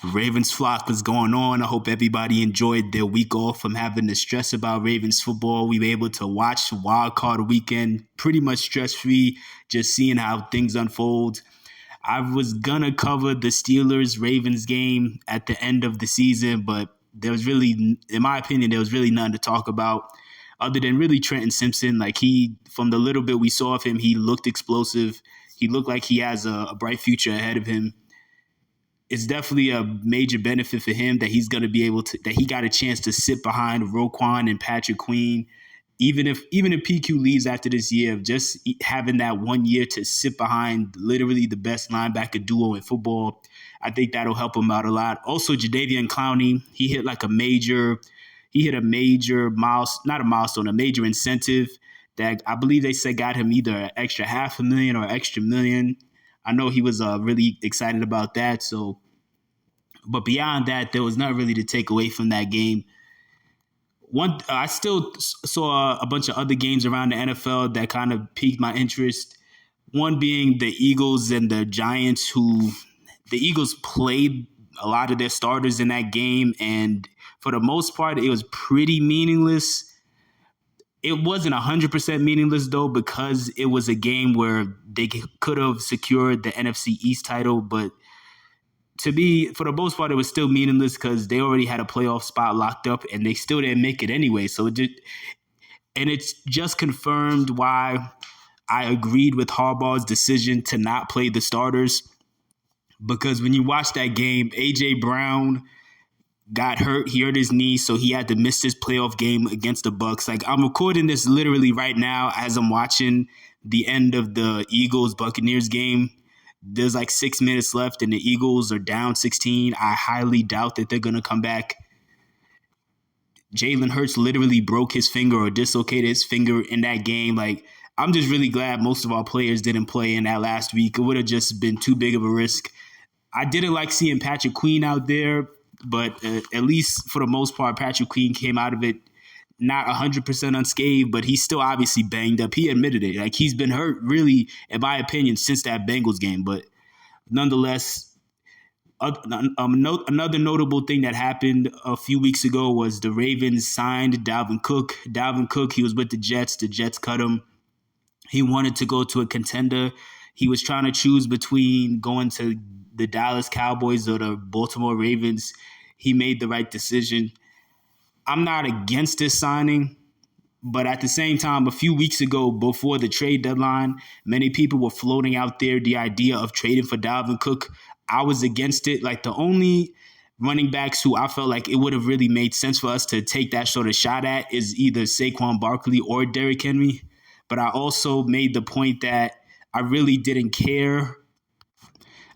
Ravens flock was going on. I hope everybody enjoyed their week off from having to stress about Ravens football. We were able to watch Wild Card Weekend pretty much stress-free, just seeing how things unfold. I was going to cover the Steelers-Ravens game at the end of the season, but there was really, in my opinion, there was really nothing to talk about other than really Trenton Simpson. Like from the little bit we saw of him, he looked explosive. He looked like he has a bright future ahead of him. It's definitely a major benefit for him that he's going to be able to, that he got a chance to sit behind Roquan and Patrick Queen. Even if PQ leaves after this year, just having that 1 year to sit behind literally the best linebacker duo in football, I think that'll help him out a lot. Also, Jadeveon Clowney, he hit a major incentive that I believe they said got him either an extra $500,000 or extra $1 million. I know he was really excited about that. But beyond that, there was not really to take away from that game. I still saw a bunch of other games around the NFL that kind of piqued my interest. One being the Eagles and the Giants, the Eagles played a lot of their starters in that game, and for the most part, it was pretty meaningless. It wasn't 100% meaningless, though, because it was a game where they could have secured the NFC East title. But to me, for the most part, it was still meaningless because they already had a playoff spot locked up and they still didn't make it anyway. It's just confirmed why I agreed with Harbaugh's decision to not play the starters. Because when you watch that game, A.J. Brown got hurt. He hurt his knee, so he had to miss this playoff game against the Bucs. I'm recording this literally right now as I'm watching the end of the Eagles-Buccaneers game. There's 6 minutes left, and the Eagles are down 16. I highly doubt that they're going to come back. Jalen Hurts literally broke his finger or dislocated his finger in that game. I'm just really glad most of our players didn't play in that last week. It would have just been too big of a risk. I didn't like seeing Patrick Queen out there, but at least for the most part, Patrick Queen came out of it not 100% unscathed, but he's still obviously banged up. He admitted it. He's been hurt, really, in my opinion, since that Bengals game. But nonetheless, another notable thing that happened a few weeks ago was the Ravens signed Dalvin Cook. Dalvin Cook, he was with the Jets. The Jets cut him. He wanted to go to a contender. He was trying to choose between going to the Dallas Cowboys or the Baltimore Ravens. He made the right decision. I'm not against this signing, but at the same time, a few weeks ago, before the trade deadline, many people were floating out there the idea of trading for Dalvin Cook. I was against it. The only running backs who I felt like it would have really made sense for us to take that sort of shot at is either Saquon Barkley or Derrick Henry. But I also made the point that I really didn't care.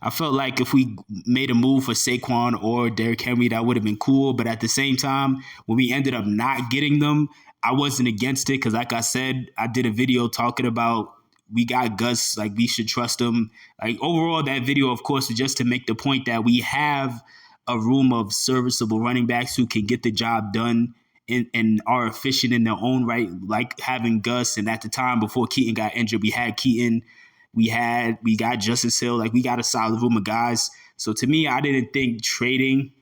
I felt like if we made a move for Saquon or Derrick Henry, that would have been cool. But at the same time, when we ended up not getting them, I wasn't against it because, like I said, I did a video talking about we got Gus, we should trust him. Overall, that video, of course, was just to make the point that we have a room of serviceable running backs who can get the job done and are efficient in their own right, like having Gus. And at the time, before Keaton got injured, we had Keaton. We got Justice Hill. We got a solid room of guys. So to me, I didn't think trading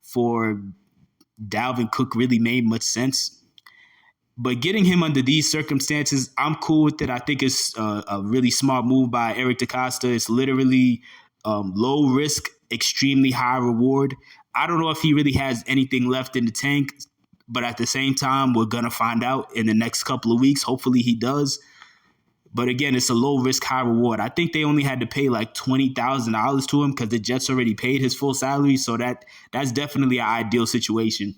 for Dalvin Cook really made much sense. But getting him under these circumstances, I'm cool with it. I think it's a really smart move by Eric DeCosta. It's literally low risk, extremely high reward. I don't know if he really has anything left in the tank, but at the same time, we're going to find out in the next couple of weeks. Hopefully he does. But again, it's a low risk, high reward. I think they only had to pay $20,000 to him because the Jets already paid his full salary. So that's definitely an ideal situation.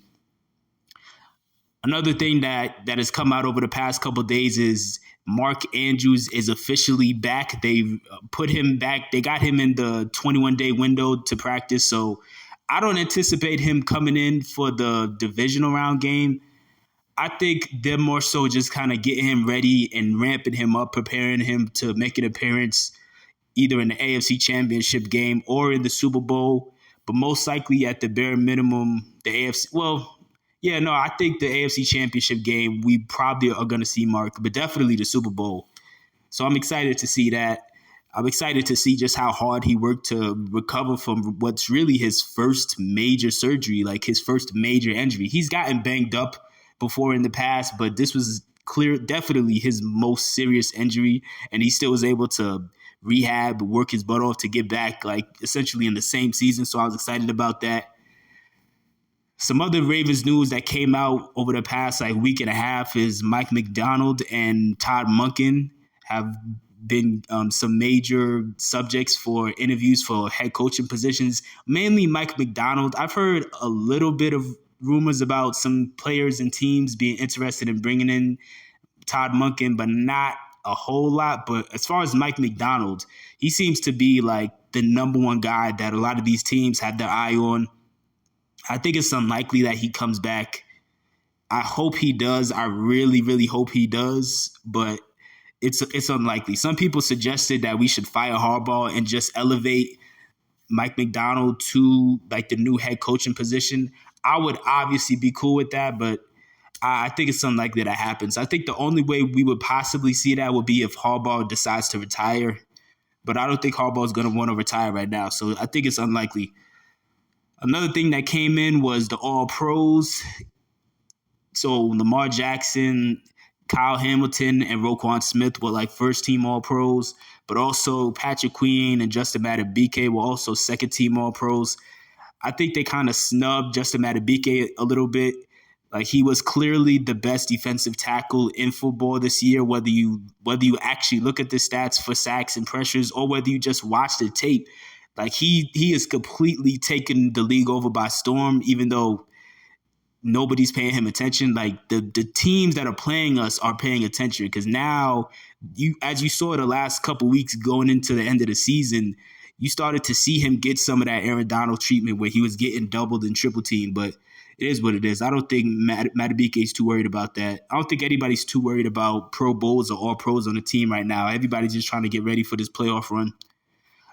Another thing that has come out over the past couple of days is Mark Andrews is officially back. They've put him back. They got him in the 21-day window to practice. So I don't anticipate him coming in for the divisional round game. I think they're more so just kind of getting him ready and ramping him up, preparing him to make an appearance either in the AFC Championship game or in the Super Bowl, but most likely at the bare minimum, the AFC. Well, yeah, no, I think the AFC Championship game, we probably are going to see Mark, but definitely the Super Bowl. So I'm excited to see that. I'm excited to see just how hard he worked to recover from what's really his first major surgery, like his first major injury. He's gotten banged up before in the past, but this was definitely his most serious injury, and he still was able to rehab, work his butt off to get back, like essentially in the same season. So I was excited about that. Some other Ravens news that came out over the past like week and a half is Mike McDonald and Todd Monken have been some major subjects for interviews for head coaching positions. Mainly Mike McDonald. I've heard a little bit of rumors about some players and teams being interested in bringing in Todd Monken, but not a whole lot. But as far as Mike McDonald, he seems to be like the number one guy that a lot of these teams have their eye on. I think it's unlikely that he comes back. I hope he does. I really, really hope he does, but it's unlikely. Some people suggested that we should fire Harbaugh and just elevate Mike McDonald to like the new head coaching position. I would obviously be cool with that, but I think it's unlikely that happens. I think the only way we would possibly see that would be if Harbaugh decides to retire, but I don't think Harbaugh is going to want to retire right now, so I think it's unlikely. Another thing that came in was the All Pros. So Lamar Jackson, Kyle Hamilton, and Roquan Smith were like first team All Pros, but also Patrick Queen and Justin Madubuike were also second team All Pros. I think they kind of snubbed Justin Madubuike a little bit. Like he was clearly the best defensive tackle in football this year, whether you actually look at the stats for sacks and pressures or whether you just watch the tape. Like he is completely taken the league over by storm, even though nobody's paying him attention. Like the teams that are playing us are paying attention because now as you saw the last couple weeks going into the end of the season, you started to see him get some of that Aaron Donald treatment where he was getting doubled and triple teamed. But it is what it is. I don't think Madubuike is too worried about that. I don't think anybody's too worried about Pro Bowls or All Pros on the team right now. Everybody's just trying to get ready for this playoff run.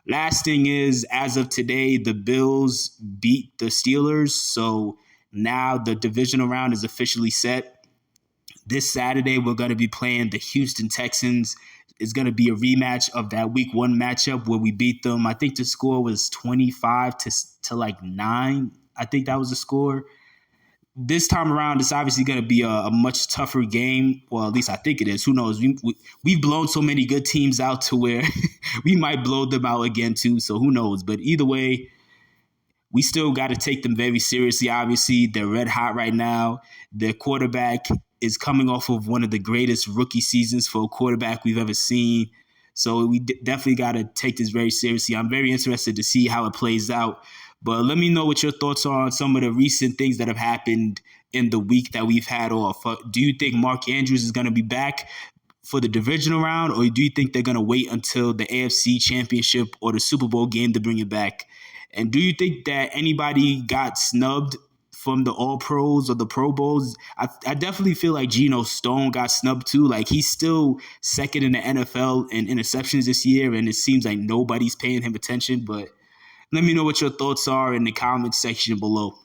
Last thing is, as of today, the Bills beat the Steelers. So now the divisional round is officially set. This Saturday, we're going to be playing the Houston Texans. It's going to be a rematch of that week 1 matchup where we beat them. I think the score was 25 to like 9. I think that was the score. This time around, it's obviously going to be a much tougher game. Well, at least I think it is. Who knows? We've blown so many good teams out to where we might blow them out again too. So who knows? But either way, we still got to take them very seriously. Obviously, they're red hot right now. Their quarterback is coming off of one of the greatest rookie seasons for a quarterback we've ever seen. So we definitely got to take this very seriously. I'm very interested to see how it plays out. But let me know what your thoughts are on some of the recent things that have happened in the week that we've had off. Do you think Mark Andrews is going to be back for the divisional round, or do you think they're going to wait until the AFC Championship or the Super Bowl game to bring it back? And do you think that anybody got snubbed from the All Pros or the Pro Bowls? I definitely feel like Geno Stone got snubbed too. Like he's still second in the NFL in interceptions this year, and it seems like nobody's paying him attention. But let me know what your thoughts are in the comments section below.